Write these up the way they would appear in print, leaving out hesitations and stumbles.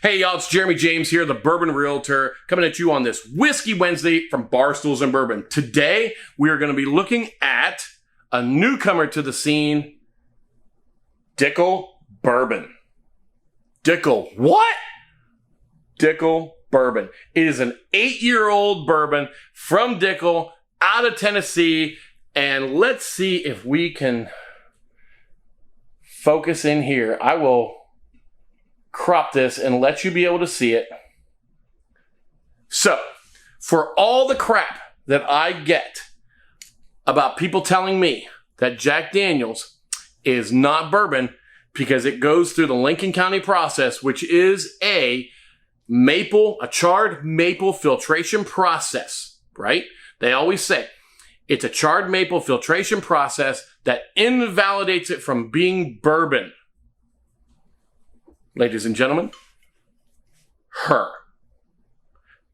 Hey y'all, it's Jeremy James here, the Bourbon Realtor, coming at you on this Whiskey Wednesday from Barstools and Bourbon. Today, we are going to be looking at a newcomer to the scene, Dickel Bourbon. Dickel, what? Dickel Bourbon. It is an 8-year-old bourbon from Dickle, out of Tennessee, and let's see if we can focus in here. I will crop this and let you be able to see it. So, for all the crap that I get about people telling me that Jack Daniel's is not bourbon because it goes through the Lincoln County process, which is a charred maple filtration process, right? They always say it's a charred maple filtration process that invalidates it from being bourbon. Ladies and gentlemen,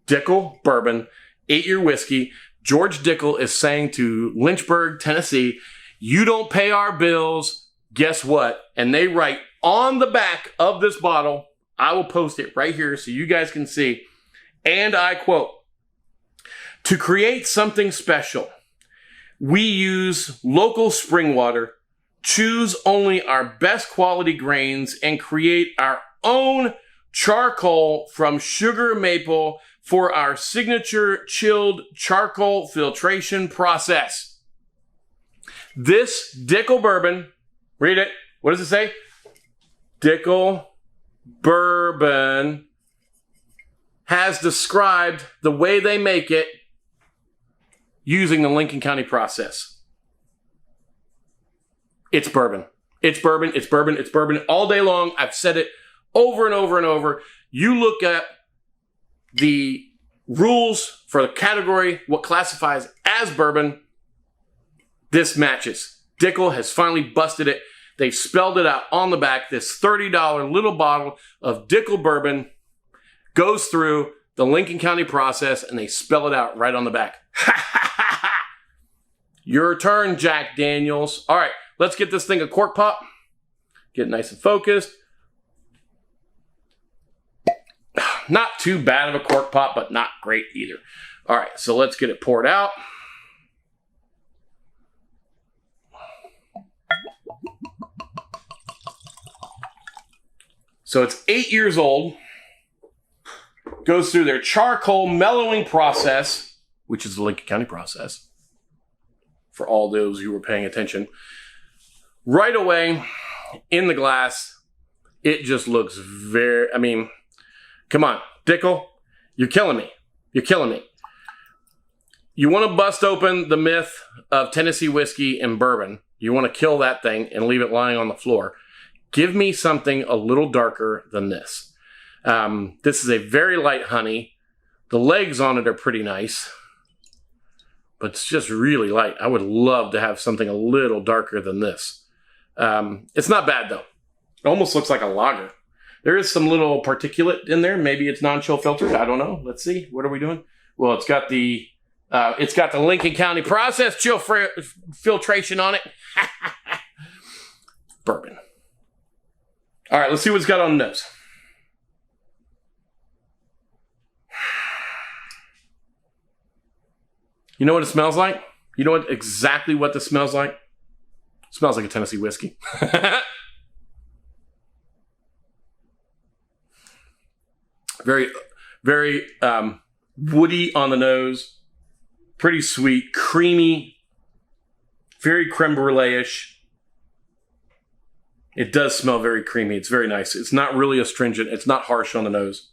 Dickel Bourbon, 8-year whiskey. George Dickle is saying to Lynchburg, Tennessee, you don't pay our bills, guess what? And they write on the back of this bottle, I will post it right here so you guys can see, and I quote, to create something special, we use local spring water, choose only our best quality grains, and create our own charcoal from sugar maple for our signature chilled charcoal filtration process. This Dickel Bourbon, read it, what does it say? Dickel Bourbon has described the way they make it using the Lincoln County process. It's bourbon. It's bourbon. It's bourbon. It's bourbon all day long. I've said it over and over and over. You look at the rules for the category, what classifies as bourbon, this matches. Dickle has finally busted it. They've spelled it out on the back. This $30 little bottle of Dickel Bourbon goes through the Lincoln County process, and they spell it out right on the back. Your turn, Jack Daniels. All right. Let's get this thing a cork pop. Get nice and focused. Not too bad of a cork pop, but not great either. All right, so let's get it poured out. So it's 8 years old. Goes through their charcoal mellowing process, which is the Lincoln County process, for all those who were paying attention. Right away, in the glass, it just looks very, come on, Dickle, you're killing me. You're killing me. You want to bust open the myth of Tennessee whiskey and bourbon. You want to kill that thing and leave it lying on the floor. Give me something a little darker than this. This is a very light honey. The legs on it are pretty nice, but it's just really light. I would love to have something a little darker than this. It's not bad though. It almost looks like a lager. There is some little particulate in there. Maybe it's non-chill filtered. I don't know. Let's see. What are we doing? Well, it's got the Lincoln County process chill filtration on it. Bourbon. All right, let's see what it's got on the nose. You know what it smells like? You know exactly what this smells like? It smells like a Tennessee whiskey. Very, very woody on the nose. Pretty sweet, creamy, very creme brulee-ish. It does smell very creamy. It's very nice. It's not really astringent. It's not harsh on the nose.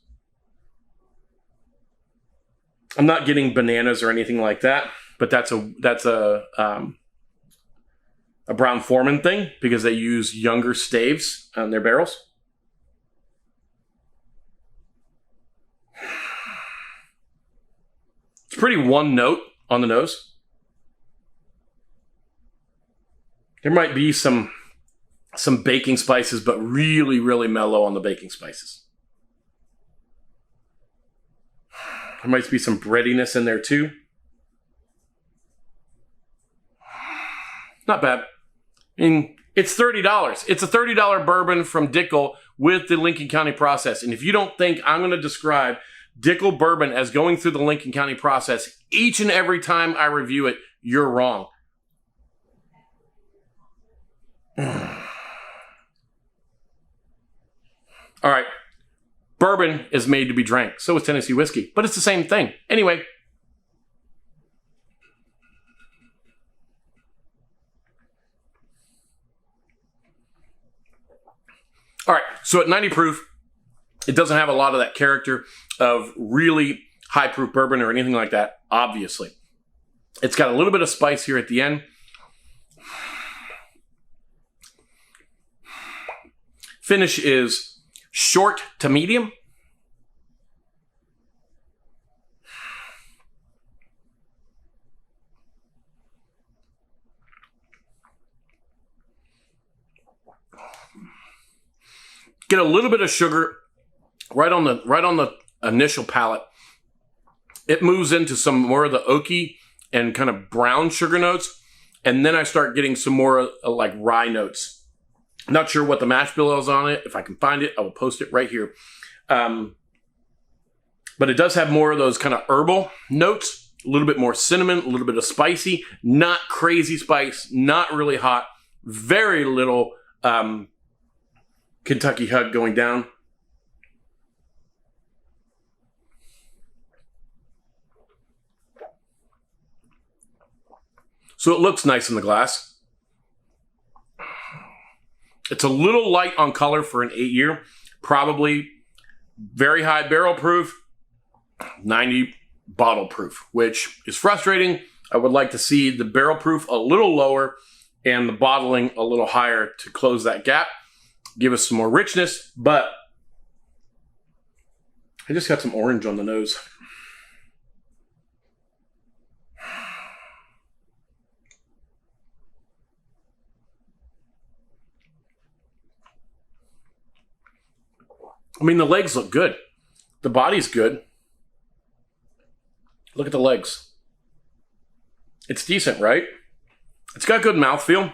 I'm not getting bananas or anything like that, but that's a Brown-Forman thing because they use younger staves on their barrels. It's pretty one note on the nose. There might be some baking spices, but really, really mellow on the baking spices. There might be some breadiness in there too. Not bad. I mean, It's $30. It's a $30 bourbon from Dickle with the Lincoln County process. And if you don't think I'm going to describe Dickel Bourbon as going through the Lincoln County process each and every time I review it, you're wrong. All right. Bourbon is made to be drank. So is Tennessee whiskey. But it's the same thing. Anyway. All right. So at 90 proof, it doesn't have a lot of that character of really high proof bourbon or anything like that, obviously. It's got a little bit of spice here at the end. Finish is short to medium. Get a little bit of sugar right on the initial palate. It moves into some more of the oaky and kind of brown sugar notes, and then I start getting some more like rye notes. Not sure what the mash bill is on it. If I can find it, I will post it right here. But it does have more of those kind of herbal notes, a little bit more cinnamon, a little bit of spicy, not crazy spice, not really hot, very little Kentucky hug going down. So it looks nice in the glass. It's a little light on color for an 8-year, probably very high barrel proof, 90 bottle proof, which is frustrating. I would like to see the barrel proof a little lower and the bottling a little higher to close that gap, give us some more richness, but I just got some orange on the nose. I mean, the legs look good. The body's good. Look at the legs. It's decent, right? It's got good mouthfeel.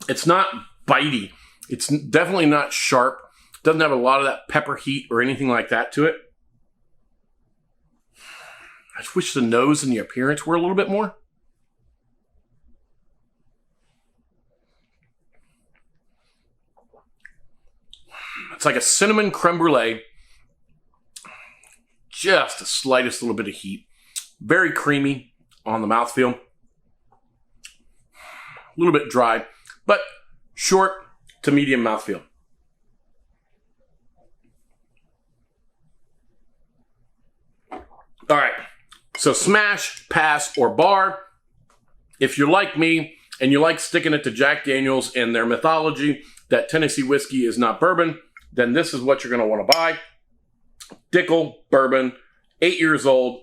It's not bitey. It's definitely not sharp. Doesn't have a lot of that pepper heat or anything like that to it. I just wish the nose and the appearance were a little bit more. It's like a cinnamon creme brulee. Just the slightest little bit of heat. Very creamy on the mouthfeel. A little bit dry, but short to medium mouthfeel. All right, so smash, pass, or bar. If you're like me and you like sticking it to Jack Daniels and their mythology that Tennessee whiskey is not bourbon, then this is what you're going to want to buy. Dickel Bourbon, 8 years old,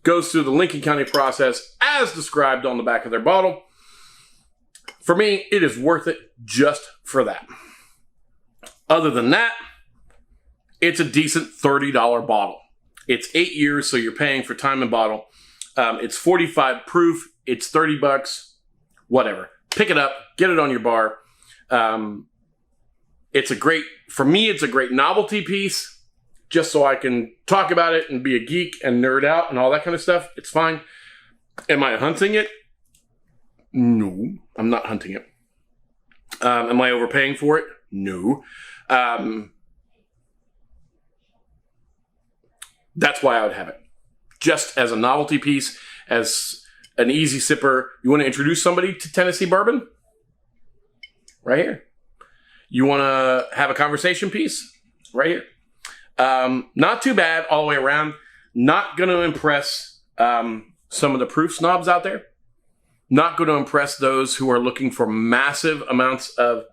goes through the Lincoln County process as described on the back of their bottle. For me, it is worth it just for that. Other than that, it's a decent $30 bottle. It's 8 years, so you're paying for time and bottle. It's 45 proof. It's $30, whatever. Pick it up, get it on your bar. It's a great, for me, it's a great novelty piece, just so I can talk about it and be a geek and nerd out and all that kind of stuff. It's fine. Am I hunting it? No, I'm not hunting it. Am I overpaying for it? No. That's why I would have it. Just as a novelty piece, as an easy sipper. You want to introduce somebody to Tennessee bourbon? Right here. You want to have a conversation piece? Right here. Not too bad all the way around. Not going to impress some of the proof snobs out there. Not going to impress those who are looking for massive amounts of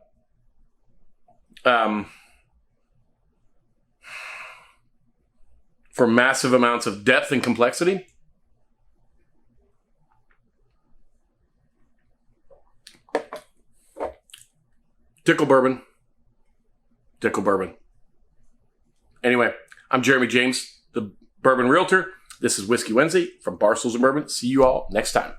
depth and complexity. Dickel Bourbon. Dickel Bourbon. Anyway, I'm Jeremy James, the Bourbon Realtor. This is Whiskey Wednesday from Barstools Bourbon. See you all next time.